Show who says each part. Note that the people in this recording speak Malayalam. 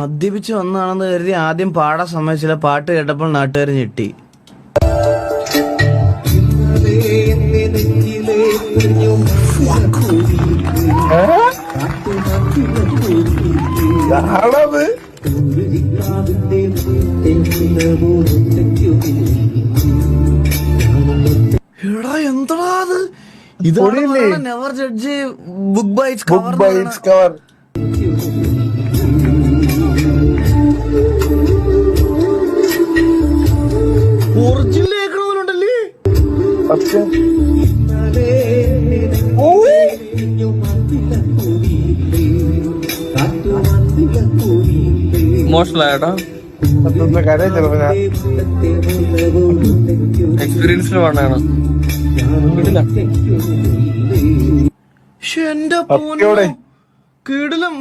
Speaker 1: മദ്യപിച്ച് വന്നാണെന്ന് കരുതി ആദ്യം പാടാൻ സമ്മതിച്ചില്ല. പാട്ട് കേട്ടപ്പോൾ നാട്ടുകാർ ഞെട്ടി. എടാ എന്താ അത്? ഇതാണ് never judge book by its cover. Original കേൾക്കണമെന്നുണ്ടല്ലേ?
Speaker 2: മോശമായിട്ടോ എക്സ്പീരിയൻസിൽ വേണ്ടാണ്.
Speaker 1: എന്റെ കിടിലം.